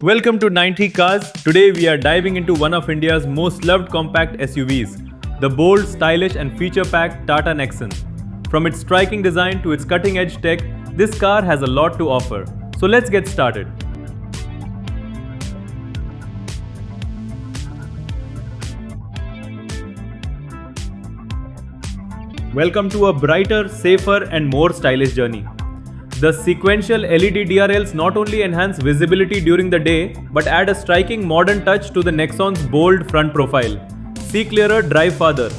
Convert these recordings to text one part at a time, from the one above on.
Welcome to 90 Cars. Today we are diving into one of India's most loved compact SUVs, the bold, stylish and feature-packed Tata Nexon. From its striking design to its cutting-edge tech, this car has a lot to offer. So let's get started. Welcome to a brighter, safer and more stylish journey. The sequential LED DRLs not only enhance visibility during the day, but add a striking modern touch to the Nexon's bold front profile. See clearer, drive farther.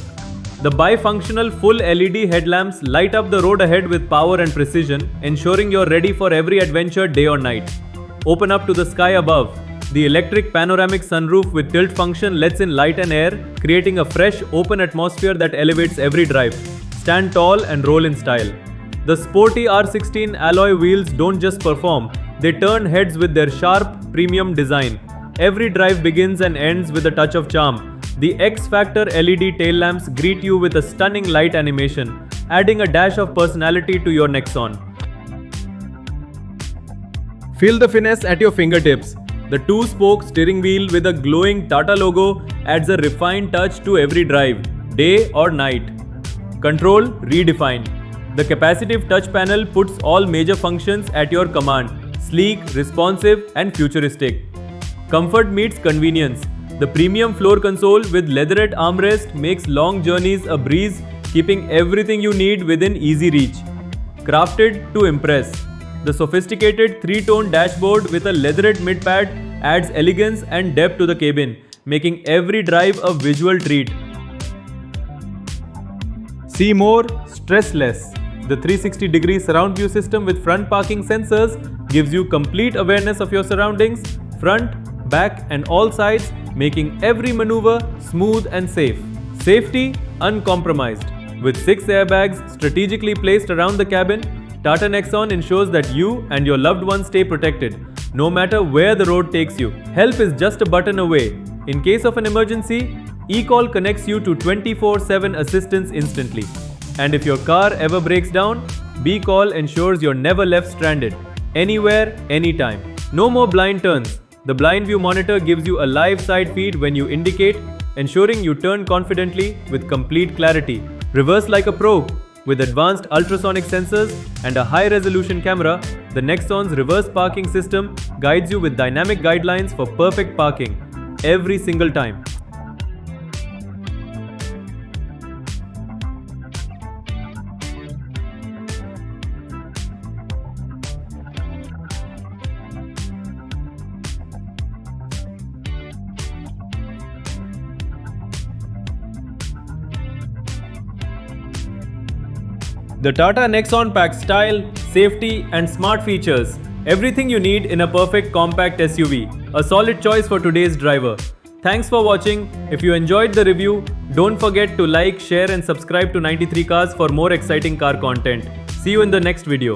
The bifunctional full LED headlamps light up the road ahead with power and precision, ensuring you're ready for every adventure day or night. Open up to the sky above. The electric panoramic sunroof with tilt function lets in light and air, creating a fresh, open atmosphere that elevates every drive. Stand tall and roll in style. The sporty R16 alloy wheels don't just perform, they turn heads with their sharp, premium design. Every drive begins and ends with a touch of charm. The X-Factor LED tail lamps greet you with a stunning light animation, adding a dash of personality to your Nexon. Feel the finesse at your fingertips. The two-spoke steering wheel with a glowing Tata logo adds a refined touch to every drive, day or night. Control redefined. The capacitive touch panel puts all major functions at your command, sleek, responsive and futuristic. Comfort meets convenience. The premium floor console with leatherette armrest makes long journeys a breeze, keeping everything you need within easy reach. Crafted to impress. The sophisticated three-tone dashboard with a leatherette mid-pad adds elegance and depth to the cabin, making every drive a visual treat. See more, stress less. The 360-degree surround view system with front parking sensors gives you complete awareness of your surroundings, front, back and all sides, making every maneuver smooth and safe. Safety uncompromised. With 6 airbags strategically placed around the cabin, Tata Nexon ensures that you and your loved ones stay protected, no matter where the road takes you. Help is just a button away. In case of an emergency, eCall connects you to 24/7 assistance instantly. And if your car ever breaks down, bCall ensures you're never left stranded. Anywhere, anytime. No more blind turns. The blind view monitor gives you a live side feed when you indicate, ensuring you turn confidently with complete clarity. Reverse like a pro. With advanced ultrasonic sensors and a high-resolution camera, the Nexon's reverse parking system guides you with dynamic guidelines for perfect parking every single time. The Tata Nexon packs style, safety and smart features. Everything you need in a perfect compact SUV. A solid choice for today's driver. Thanks for watching. If you enjoyed the review, don't forget to like, share and subscribe to 93 Cars for more exciting car content. See you in the next video.